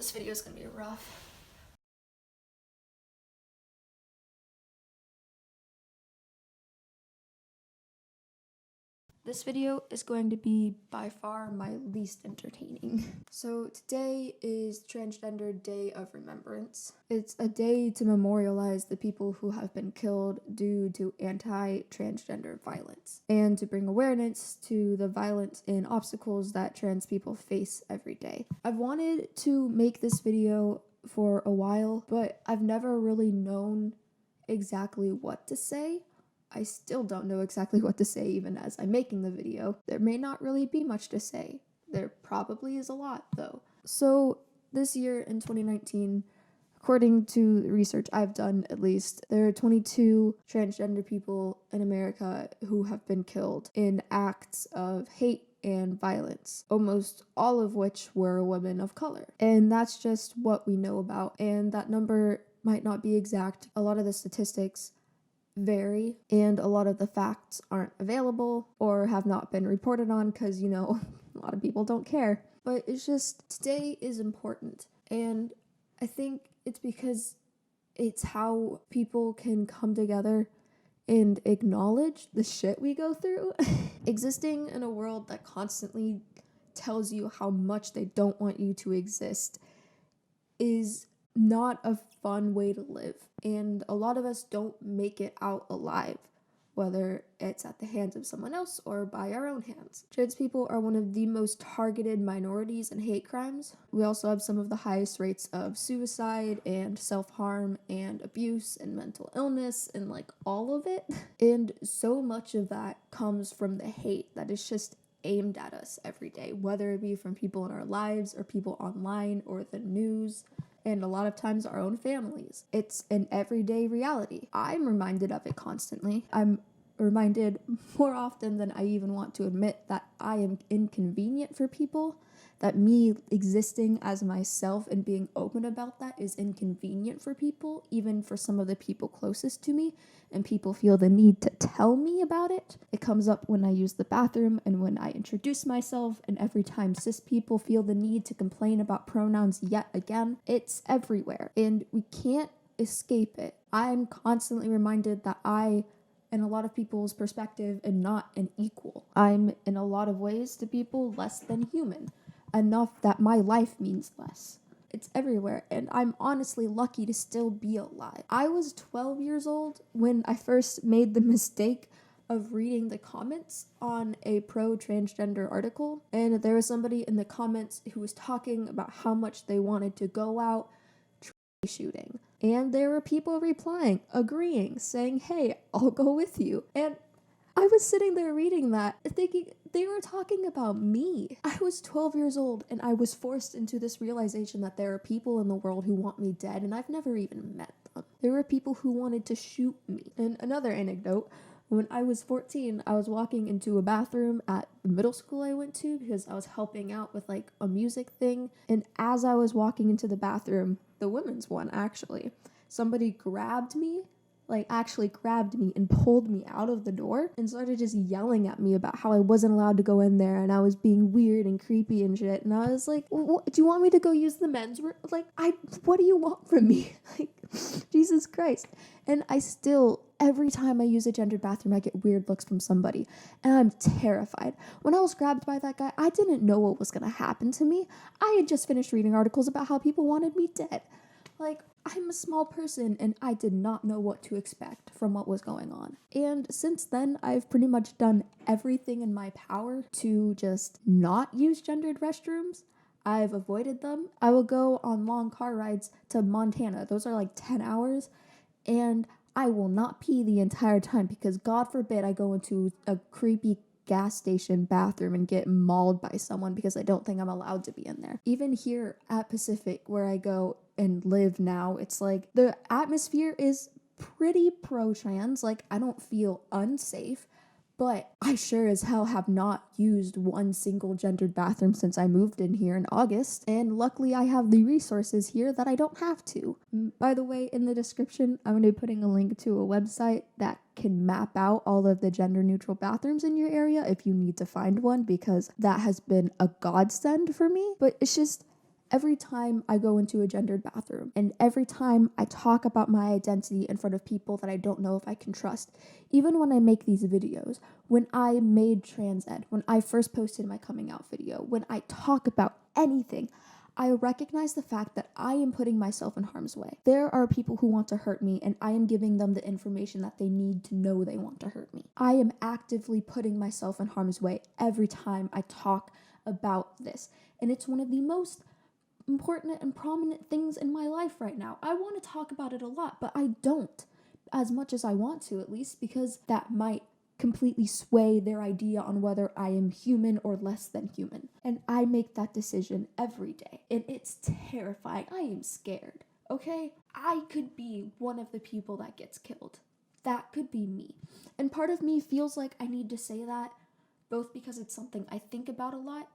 this video is gonna be rough. This video is going to be by far my least entertaining. So today is Transgender Day of Remembrance. It's a day to memorialize the people who have been killed due to anti-transgender violence and to bring awareness to the violence and obstacles that trans people face every day. I've wanted to make this video for a while, but I've never really known exactly what to say. I still don't know exactly what to say even as I'm making the video. There may not really be much to say. There probably is a lot though. So this year in 2019, according to the research I've done at least, there are 22 transgender people in America who have been killed in acts of hate and violence, almost all of which were women of color. And that's just what we know about. And that number might not be exact. A lot of the statistics vary and a lot of the facts aren't available or have not been reported on because, you know, a lot of people don't care. But it's just, today is important, and I think it's because it's how people can come together and acknowledge the shit we go through. Existing in a world that constantly tells you how much they don't want you to exist is not a fun way to live, and a lot of us don't make it out alive, whether it's at the hands of someone else or by our own hands. Trans people are one of the most targeted minorities in hate crimes. We also have some of the highest rates of suicide and self-harm and abuse and mental illness and like all of it. And so much of that comes from the hate that is just aimed at us every day, whether it be from people in our lives or people online or the news, and a lot of times our own families. It's an everyday reality. I'm reminded of it constantly. I'm reminded more often than I even want to admit that I am inconvenient for people, that me existing as myself and being open about that is inconvenient for people, even for some of the people closest to me, and people feel the need to tell me about it. It comes up when I use the bathroom and when I introduce myself, and every time cis people feel the need to complain about pronouns yet again. It's everywhere, and we can't escape it. I'm constantly reminded that I, in a lot of people's perspective, am not an equal. I'm, in a lot of ways to people, less than human, enough that my life means less. It's everywhere, and I'm honestly lucky to still be alive. I was 12 years old when I first made the mistake of reading the comments on a pro-transgender article, and there was somebody in the comments who was talking about how much they wanted to go out shooting, and there were people replying, agreeing, saying, hey, I'll go with you. And I was sitting there reading that, thinking they were talking about me. I was 12 years old, and I was forced into this realization that there are people in the world who want me dead, and I've never even met them. There were people who wanted to shoot me. And another anecdote, when I was 14, I was walking into a bathroom at the middle school I went to because I was helping out with like a music thing, and as I was walking into the bathroom, the women's one actually, somebody grabbed me and pulled me out of the door and started just yelling at me about how I wasn't allowed to go in there and I was being weird and creepy and shit. And I was like, do you want me to go use the men's room? Like, what do you want from me? Like, Jesus Christ. And I still, every time I use a gendered bathroom, I get weird looks from somebody, and I'm terrified. When I was grabbed by that guy, I didn't know what was going to happen to me. I had just finished reading articles about how people wanted me dead. Like, I'm a small person, and I did not know what to expect from what was going on. And since then, I've pretty much done everything in my power to just not use gendered restrooms. I've avoided them. I will go on long car rides to Montana. Those are like 10 hours, and I will not pee the entire time because God forbid I go into a creepy gas station bathroom and get mauled by someone because I don't think I'm allowed to be in there. Even here at Pacific, where I go and live now, it's like the atmosphere is pretty pro-trans. Like, I don't feel unsafe, but I sure as hell have not used one single gendered bathroom since I moved in here in August, and luckily I have the resources here that I don't have to. By the way, in the description, I'm going to be putting a link to a website that can map out all of the gender neutral bathrooms in your area if you need to find one, because that has been a godsend for me. But it's just, Every time I go into a gendered bathroom and every time I talk about my identity in front of people that I don't know if I can trust, even when I make these videos, when I made trans ed, when I first posted my coming out video, when I talk about anything, I recognize the fact that I am putting myself in harm's way. There are people who want to hurt me, and I am giving them the information that they need to know they want to hurt me. I am actively putting myself in harm's way every time I talk about this, and it's one of the most important and prominent things in my life right now. I want to talk about it a lot, but I don't, as much as I want to, at least, because that might completely sway their idea on whether I am human or less than human. And I make that decision every day, and it's terrifying. I am scared, okay? I could be one of the people that gets killed. That could be me. And part of me feels like I need to say that, both because it's something I think about a lot,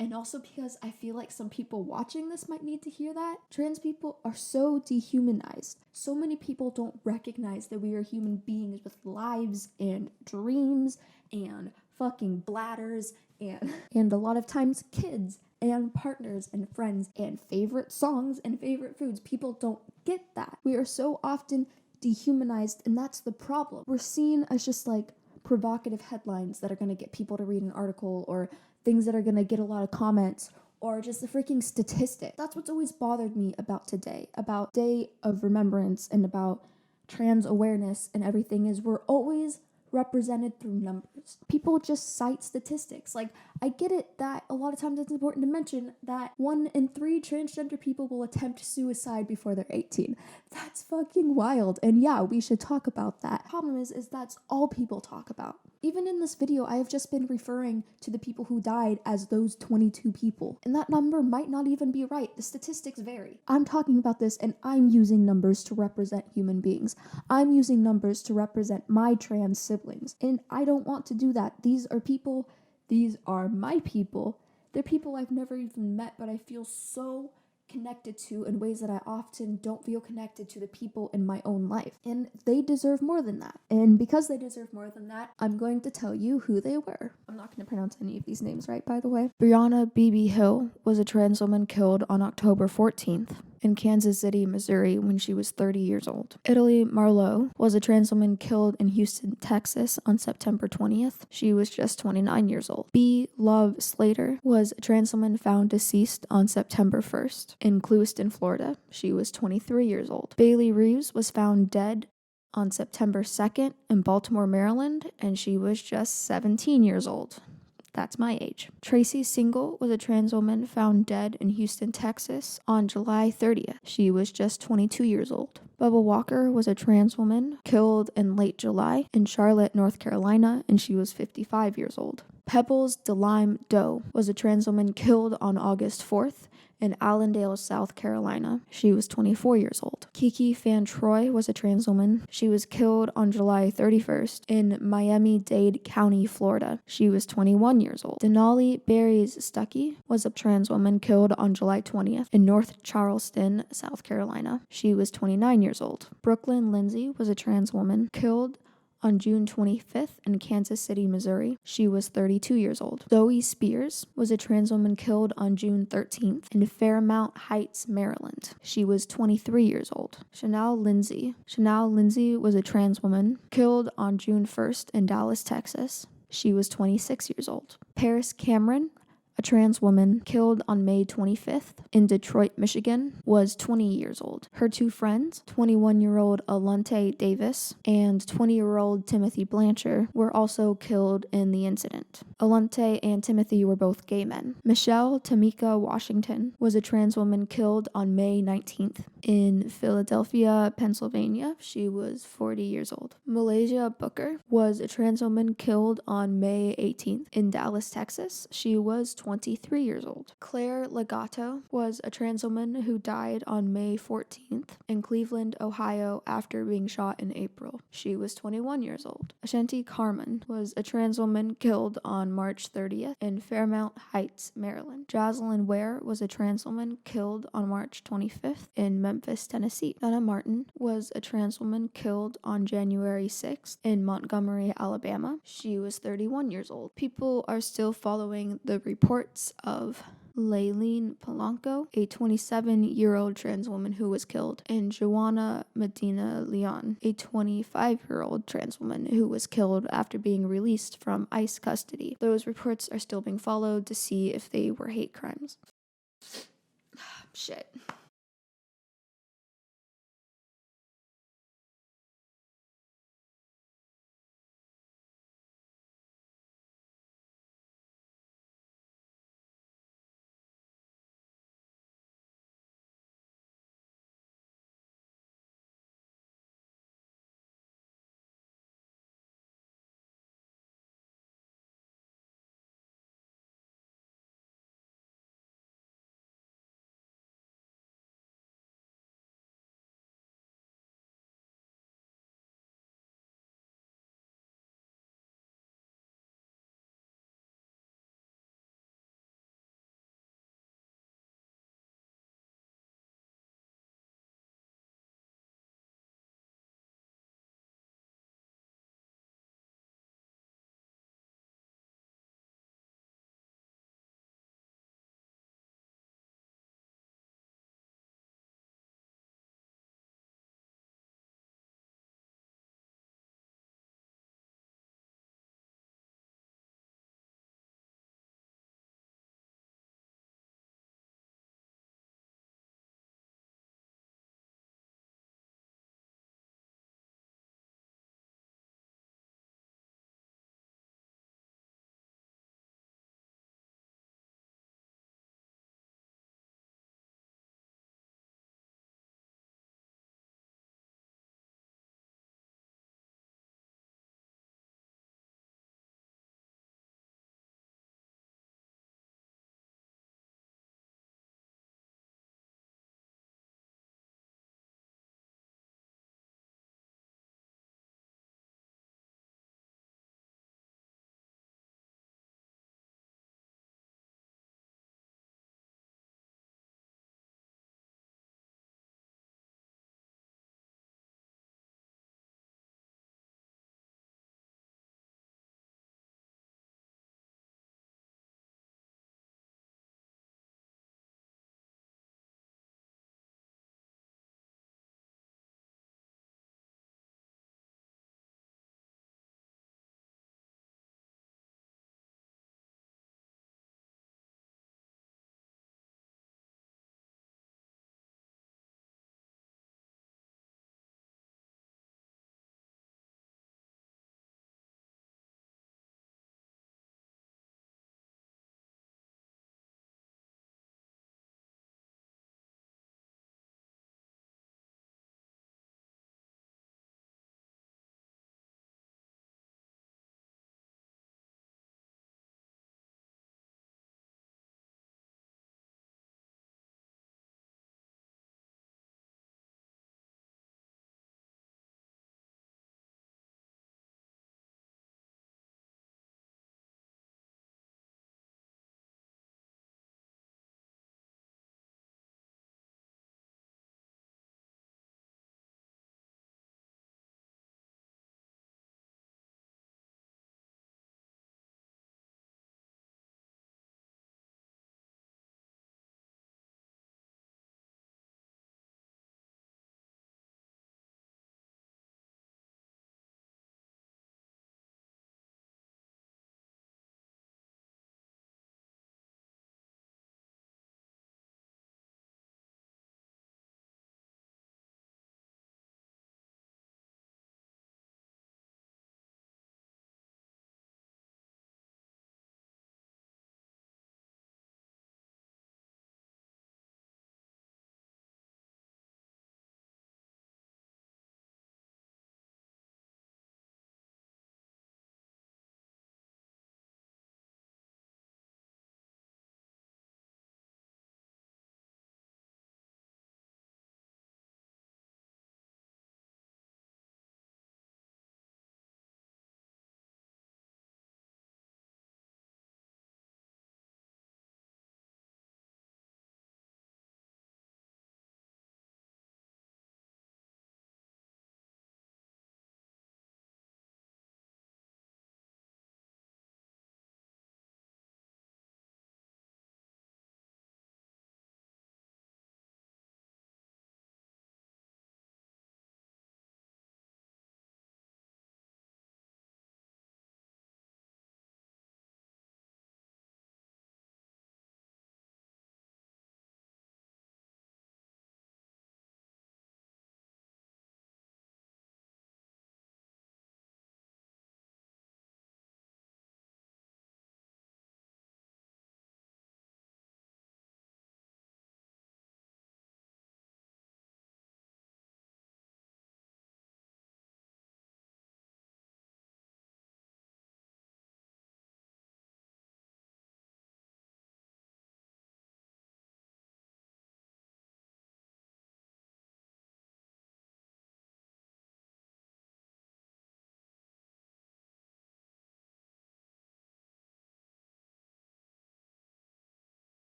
and also because I feel like some people watching this might need to hear that. Trans people are so dehumanized. So many people don't recognize that we are human beings with lives and dreams and fucking bladders and a lot of times kids and partners and friends and favorite songs and favorite foods. People don't get that. We are so often dehumanized, and that's the problem. We're seen as just like provocative headlines that are going to get people to read an article, or things that are going to get a lot of comments, or just a freaking statistic. That's what's always bothered me about today, about Day of Remembrance and about trans awareness and everything, is we're always represented through numbers. People just cite statistics. Like, I get it that a lot of times it's important to mention that 1 in 3 transgender people will attempt suicide before they're 18. That's fucking wild. And yeah, we should talk about that. Problem is that's all people talk about. Even in this video, I have just been referring to the people who died as those 22 people. And that number might not even be right. The statistics vary. I'm talking about this, and I'm using numbers to represent human beings. I'm using numbers to represent my trans siblings. And I don't want to do that. These are people, these are my people. They're people I've never even met, but I feel so connected to in ways that I often don't feel connected to the people in my own life. And they deserve more than that. And because they deserve more than that, I'm going to tell you who they were. I'm not going to pronounce any of these names right, by the way. Brianna B.B. Hill was a trans woman killed on October 14th in Kansas City, Missouri, when she was 30 years old. Italy Marlowe was a trans woman killed in Houston, Texas on September 20th. She was just 29 years old. B. Love Slater was a trans woman found deceased on September 1st in Clewiston, Florida. She was 23 years old. Bailey Reeves was found dead on September 2nd in Baltimore, Maryland, and she was just 17 years old. That's my age. Tracy Single was a trans woman found dead in Houston, Texas on July 30th. She was just 22 years old. Bubba Walker was a trans woman killed in late July in Charlotte, North Carolina, and she was 55 years old. Pebbles DeLime Doe was a trans woman killed on August 4th in Allendale, South Carolina. She was 24 years old. Kiki Fan Troy was a trans woman. She was killed on July 31st in Miami-Dade County, Florida. She was 21 years old. Denali Berries Stuckey was a trans woman killed on July 20th in North Charleston, South Carolina. She was 29 years old. Brooklyn Lindsay was a trans woman killed on June 25th in Kansas City, Missouri. She was 32 years old. Zoe Spears was a trans woman killed on June 13th in Fairmount Heights, Maryland. She was 23 years old. Chanel Lindsay was a trans woman killed on June 1st in Dallas, Texas. She was 26 years old. Paris Cameron, a trans woman killed on May 25th in Detroit, Michigan, was 20 years old. Her two friends, 21-year-old Alunte Davis and 20-year-old Timothy Blanchard, were also killed in the incident. Alunte and Timothy were both gay men. Michelle Tamika Washington was a trans woman killed on May 19th in Philadelphia, Pennsylvania. She was 40 years old. Malaysia Booker was a trans woman killed on May 18th in Dallas, Texas. She was 23 years old. Claire Legato was a trans woman who died on May 14th in Cleveland, Ohio after being shot in April. She was 21 years old. Ashanti Carmen was a trans woman killed on March 30th in Fairmount Heights, Maryland. Jocelyn Ware was a trans woman killed on March 25th in Memphis, Tennessee. Donna Martin was a trans woman killed on January 6th in Montgomery, Alabama. She was 31 years old. People are still following the reports of Layleen Polanco, a 27-year-old trans woman who was killed, and Joanna Medina Leon, a 25-year-old trans woman who was killed after being released from ICE custody. Those reports are still being followed to see if they were hate crimes.